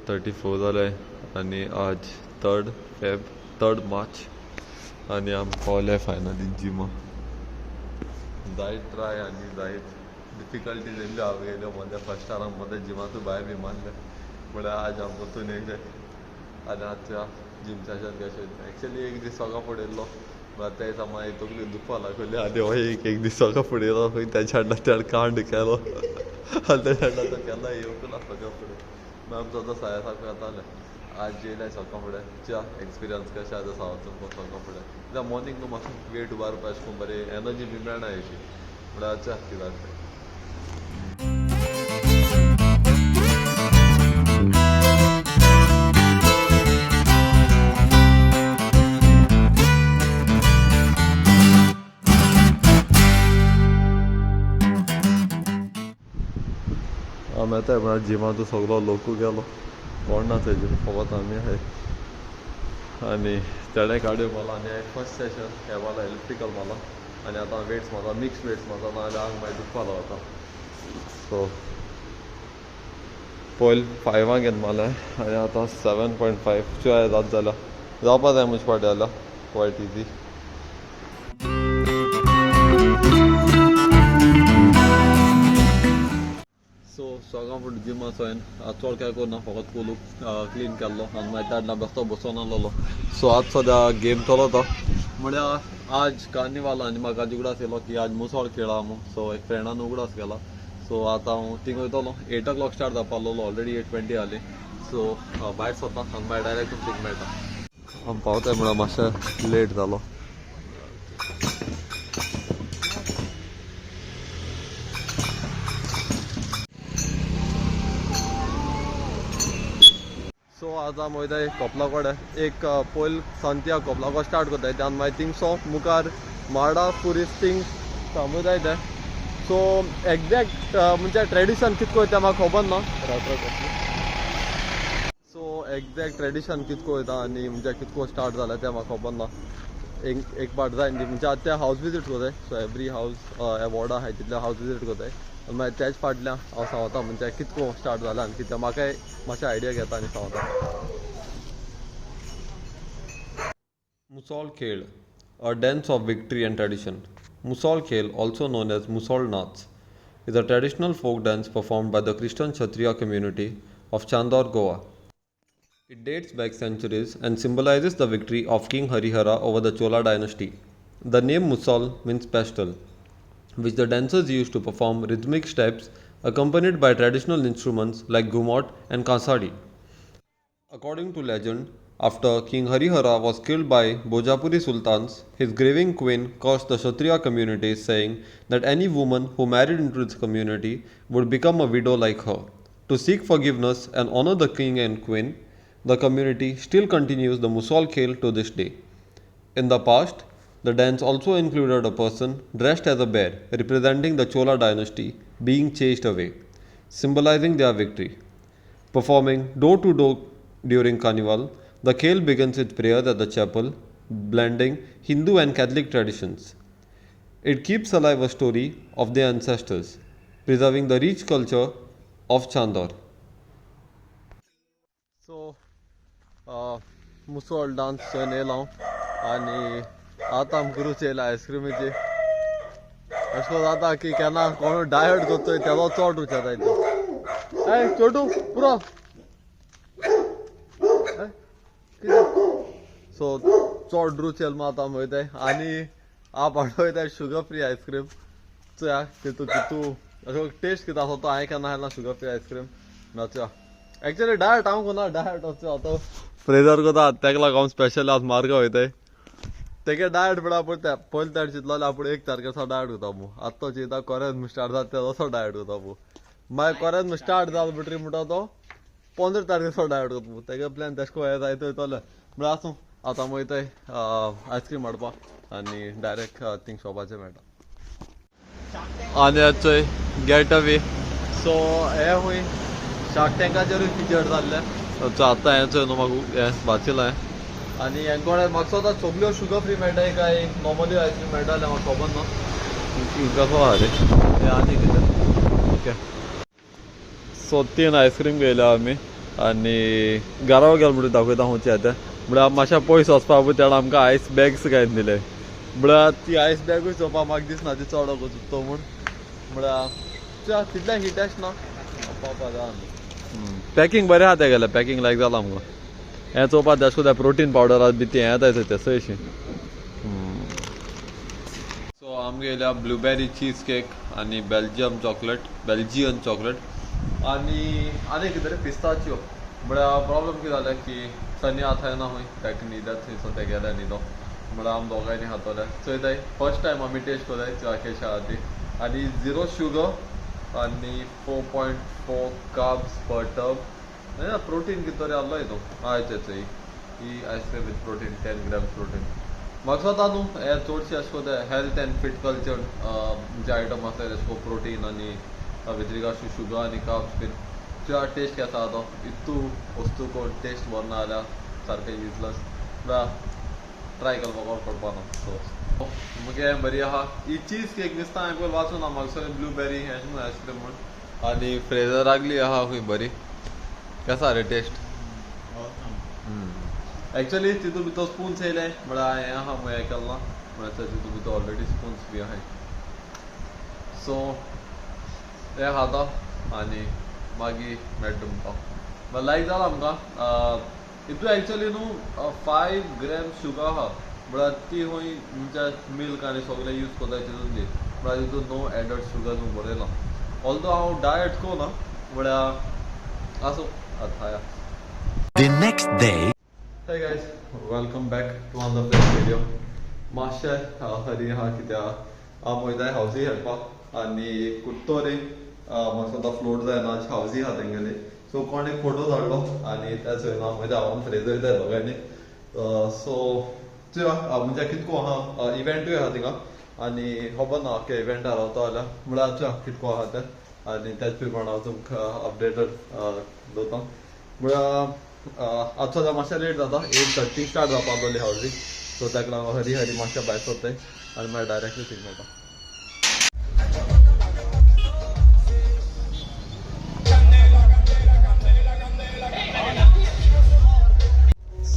8:34 जाले आणि आज 3rd मार्च आणि आम पावले फायनली जिमा जायत ट्राय आणि जायत डिफिकल्टीज येयल्यो हांव गेलो मध्ये फर्स्ट आराम मध्ये जिमातूं भायर बी मारले म्हळ्यार आज हांव परतून येयले आनी आजच्या जिम सेशन कशें एक्चुअली एक दीस सकाळ फुडें येयल्लो ते दिसा मागीर तकली दुखपा लागली आनी हो एक दीस सकाळ फुडें येयलो खंय तेच्या चड कांड केलो आनी तेच्या तो केन्ना येवंक ना सकाळ फुडें मॅम सदां सायन्साक येताले आज येयले सकाळ फुडें च्या एक्सपिरियन्स कशें आसा सांगचो सकाळ फुडें कित्याक मॉर्निंग न्हू म्हाका वेट उबारपा अशें करून बरें एनर्जी बी मेळना अशी म्हळ्यार च्या कित्याक आमी येताय म्हळ्यार जिमांतूं सगळो लोकू गेलो कोण ना तेजे फकत आमी आहाय आनी तेणें काडयो मारला आनी हांवें फर्स्ट सेशन हें मारला इलेक्ट्रिकल मारला आनी आतां वेट्स मारता मिक्स वेट्स मारता नाजाल्यार आंग मागीर दुखपा लागता सो पयलीं 5 घेवन मारलें आनी आतां 7.5 च्यो जाता जाल्यार जावपा जाय मुजे फाटी जाल्यार क्वायट इजी सो सकाळ फुडें जिम वचोन चड कांय करना फकत कोलू क्लीन केल्लो आनी मागीर त्या बेश्टो बसून आसलेलो सो आज सद्या गेम चलता म्हळ्यार आज कार्निवाल आनी म्हाका उगडास येयलो की आज मुसोळ खेळा म्हणून सो एक फ्रेंडान उगडास केला सो आतां हांव थिंग वयतलो 8 o'clock स्टार्ट जावपा लागलो ऑलरेडी 8:20 जाली सो भायर सरता आनी मागीर डायरेक्ट थिंग मेळटा हांव पावताय म्हळ्यार मातशें लेट जालो सो आज आमी वयताय कपला कडेन एक पयलीं सांतिया कपला स्टार्ट करताय त्यान मागीर थिंगसो मुखार माडा पुरीस थिंग थांबयताय ते सो एग्जॅक्ट म्हणजे ट्रेडिशन कितको वयता म्हाका खबर ना सो एग्जॅक्ट ट्रेडिशन कितको वयता आनी म्हणजे कितको स्टार्ट जाला तें म्हाका खबर ना एक पार्ट जाय म्हणजे आतां ते हावस विजीट करताय सो एवरी हावस वॉर्ड आहाय तितले हावस विजीट करताय आनी मागीर तेच फाटल्यान हांव सांगता म्हणजे कितको स्टार्ट जाला आनी कितें म्हाकाय मातशें आयडिया घेता आनी सांगता मुसोळ खेळ a dance of victory and tradition. Musol Khel, also known as Musol Naach, is a traditional folk dance performed by the Christian Kshatriya community of Chandor, Goa. It dates back centuries and symbolizes the victory of King Harihara over the Chola dynasty. The name Musol means pestle, which the dancers use to perform rhythmic steps accompanied by traditional instruments like gumot and kansadi. According to legend, after King Harihara was killed by Bhojapuri sultans, his grieving queen cursed the Kshatriya community, saying that any woman who married into this community would become a widow like her. To seek forgiveness and honor the king and queen, the community still continues the Musol Khel to this day. In the past, the dance also included a person dressed as a bear, representing the Chola dynasty, being chased away, symbolizing their victory. Performing door to door during Carnival, the Khel begins with prayers at the chapel, blending Hindu and Catholic traditions. It keeps alive a story of their ancestors, preserving the rich culture of Chandor. So, Musol dance join येयलो आनी आतां आमकां येयला आयस्क्रीमीची अशें जाता की केन्ना कोण डायट करतोय तेलो चड रुच येता तो ए छोटू पुरो सो चड रूच येल आतां आमी वयताय आनी हांव पाडवयताय शुगर फ्री आयस्क्रीम चोया तितू अशें टेस्ट कितें आसा तो हांवें केन्ना खायना शुगर फ्री आयस्क्रीम ना चोया एक्चुअली डायट हांव करना डायट वचो आतां फ्रेजर करता तेका लागून हांव स्पेशली आज मार्गा वयताय तेगे डायट म्हणल्यार पळय पयलीं तार चिंतलो जाल्यार आपूण 1 तारखेचो डायट करता मू आतां तो चिंता कोरेंत स्टार्ट जाता ते तसो डायट करता मू मागीर कोरेंत स्टार्ट जालो म्हणटरी म्हणटा तो 15 तारखेचो डायट करता मू तेगे प्लॅन तेश को हें जायत वयतले म्हळ्यार आसूं आतां आमी वयताय आयस्क्रीम हाडपाक आनी डायरेक्ट थिंग शॉपाचेर मेळटा आनी चोय गेट अवे सो हे खूंय शार्क टँकाचेरूय फिचर जाल्ले आतां हें चोय न्हू म्हाका हें वाचिलां हांवें आनी हें कोणें म्हाका सदां सगल्यो शुगर फ्री मेळटाय काय नॉर्मली आयस्क्रीम मेळटा जाल्यार म्हाका खबर ना कसो आहा रे हे आनी कितें ओके सो 3 आयस्क्रीम घेयल्या आमी आनी घरा गेलो म्हणून दाखयता हांवचे आतां म्हळ्यार मातशें पयस वचपा पळय तेणा आमकां आयस बॅग्स घालून दिले म्हळ्यार ती आयस बॅगूय चोवपा म्हाका दिसना ती चड तो म्हूण म्हळ्यार तितलें हिट आसना पावपा जाय पॅकींग बरें आहा तेगेलें पॅकींग लायक जालां आमकां हें चोवपा जाय आसको प्रोटीन पावडर आसा बी ती हें येताय ते सयशीं सो आमगे येयल्या ब्लूबेरी चीज केक आनी बेल्जियन चॉकलेट आनी कितें पिस्ताच्यो म्हळ्यार प्रॉब्लम कितें जालें की सनी आतां ना खंय ताका न्हिदत थंयसर ते गेले न्हिदो म्हळ्यार आमी दोगांयनी खातोले चोयताय फर्स्ट टायम आमी टेस्ट कोताय केशा आहा ती आनी 0 शुगर आनी 4.4 कार्ब्स पर टब प्रोटीन कितें तरी आहलो हितून हय तेचोय ही ice cream with protein 10 grams protein म्हाका स्वता न्हू हे चडशे अशें को हेल्थ एंड फिट कल्चर जे आयटम आसा अशें प्रोटीन आनी विथ रिगार्ड्स टू शुगर आनी कार्ब्स बीन तुझा टेस्ट केसा आहा तो इतू वस्तू कोण टेस्ट बरो ना जाल्यार सारकें युजलस ट्राय करपाक ऑर पडपाना सो मुगे बरी आहा ही चीज केक दिसता हांवें पयलीं वाचून म्हाका सगळें ब्लूबेरी हें म्हूण आयस्क्रीम म्हूण आनी फ्रेझरागली आहा खंय बरी केसा रे टेस्ट एक्चुअली तितून भितर स्पून्स येयले म्हळ्यार हें आहा म्हळ्यार हें केल्लो ना म्हळ्यार तितून भितर ऑलरेडी स्पून्स बी आहाय सो ते खाता आनी मागीर मेळटा तुमकां लायक जाला आमकां हितून एक्चुअली न्हू 5 ग्राम्स शुगर आहा म्हळ्यार ती खंय म्हणजे मिल्क आनी सगळें यूज कोताय तितून ती म्हळ्यार तितून नो एडड शुगर न्हू बरयलां ऑल्दो हांव डायट कोना म्हळ्यार आसूं आतां The next day. Hey guys, welcome back to another fresh video. मातशें हरी आहा कित्याक हांव वयताय हावजी खेळपाक आनी कुत्तोरी म्हाका सुद्दां फ्लोट जायना हावजी आहा तेंगेली सो कोण एक फोटो धाडलो आनी त्या चोयन हांव वयता हांव फ्रेज वयताय दोगांयनी सो म्हणजे कितको आहा इवेंटूय आहा थिंगा आनी खबर ना अख्ख्या इवेंटार रावता जाल्यार म्हळ्यार कितको आहा ते आनी त्याच प्रमाण हांव तुमकां अपडेटेड दवरतां म्हळ्यार आजचो जाल्यार मातशें लेट जाता 8:30 स्टार्ट जावपा आसलोली हावजी सो ताका लागून हरी हरी मातशें भायर सरताय आनी मागीर डायरेक्टली थिंग मेळटा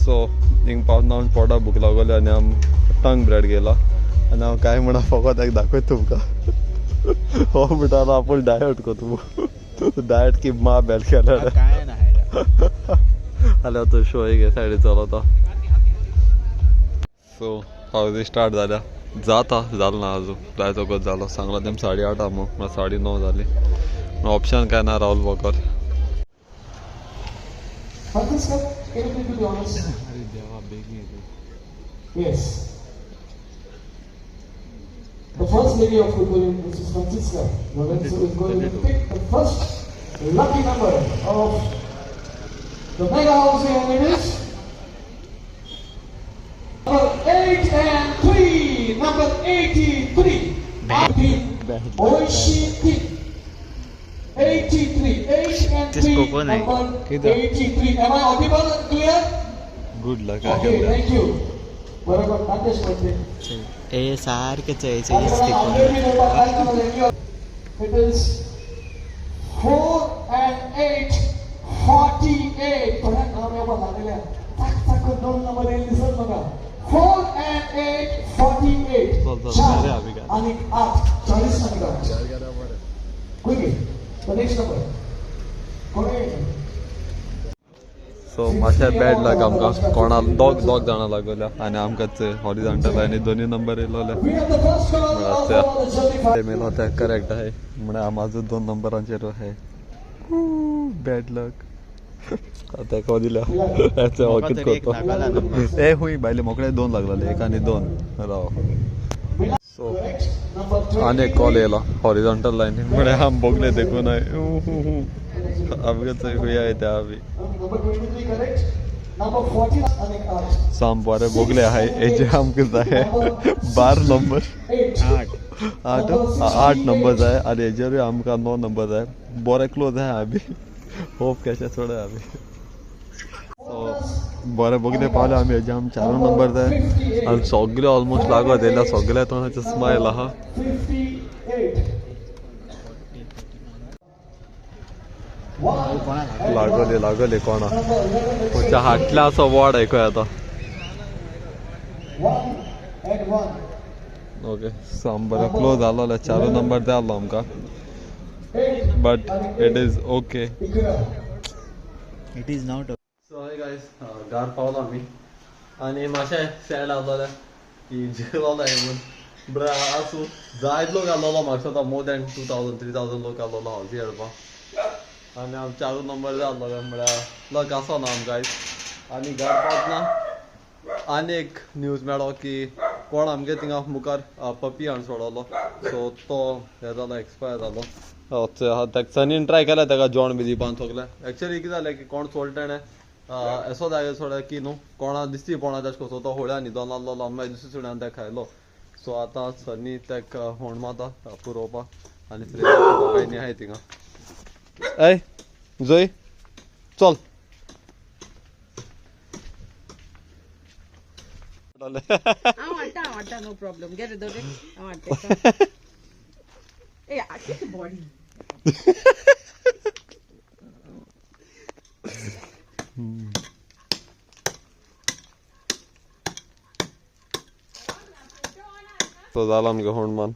सो हिंग पावना पोटा भूक लागली आनी आम टंग ब्रेड गेला आनी हांव कांय म्हणा फकत एक दाखयत तुमकां हो म्हणटालो आपूण डायट करता डायट की मा बेल केला जाल्यार तो शो एक सायडीन चलता सो हावजी स्टार्ट जाल्या जाता जालो ना आजू जायतो वगत जालो सांगला तेम 8:30 आहा म्हळ्यार 9:30 जाली ऑप्शन काय ना Rahul Walker Yes. The first lady of football, Mrs. Francisca Lorenzo, is going to pick the first lucky number of the mega housing, and it is number 8 and 3, number 83. Oishi Pit. 83, 8 and 3, number 83. Am I audible and clear? Good luck Okay, thank you. बरोबर नाटेश म्हणते ए सारखेच आहे It is 4 and 8, 48. थोड्या नाम्यावर झालेल्या टाक दोन number येईल दिसत बघा 4 and 8, 48. 4 आणि 8, 40 नंबर कोणी the next number कोणी सो मातशें बॅड लक आमकां कोणा दोग जाणां लागल्या आनी आमकांच हॉरिझॉन्टल आनी दोनी नंबर येयलोले ते मेलो ते करेक्ट आहाय म्हळ्यार म्हाजो 2 नंबरांचेर आहाय बॅड लक तेका दिल्या वकीत करता ए खूंय भायले मोकळे 2 लागलेले 1 आनी 2 राव सो आनी एक कॉल येयला हॉरिझॉन्टल लायनीन म्हळ्यार आमी बोगले देखून आमकां थंय खूंय आहाय ते आमी साम बरे बोगले आहाय हेजे आमकां जाय 12 नंबर 8 नंबर जाय आनी हेजेरूय आमकां 9 नंबर जाय बरे क्लोज आहाय आमी होप केशें सोडय आमी सो बरे बोगले पावले आमी हेजे आमी 4 नंबर जाय आनी सगळे ऑलमोस्ट लागत येयल्या सगळ्या तोंडाचें स्मायल आहा लागले कोणा पुढच्या हाटल्या असो वॉर्ड ऐकूया आता 1-1. ओके बरं क्लोज जालो 4 नंबर जालो आमकां but it is okay it is not so hi guys घार पावलो आमी आनी मातशें सॅड आसलोलें की जिखलोलो म्हणून बट आसूं जायत लोक आसलोलो म्हाका दिसता मोर दॅन 2000-3000 लोक आसलोलो हावजी हाडपाक आनी आम 4 नंबर जाल्लोले म्हळ्यार लक आसो ना आमकां आयज आनी घार पावतना आनी एक न्यूज मेळ्ळो की कोण आमगे थिंगा मुखार पपी हाडून सोडलो सो तो हे जालो एक्सपायर जालो ताका सनीन ट्राय केलें ताका जॉन बी दिवपाक सगलें एक्चुअली कितें जालें की कोण सोडलें ताणें एसो जागे सोडलें की न्हू कोणा दिसती कोणा तेश कसो तो होळ्या न्हिदोन आसलो मागीर दुसरे सुड्यान ताका खायलो सो आतां सनी ताका होण माता पुरोवपाक आनी फ्रेंड आहाय थिंगा ए जय चल I want, no problem. Get it, okay? I want. Hey, I get the body. तो जाला आमगे होण मान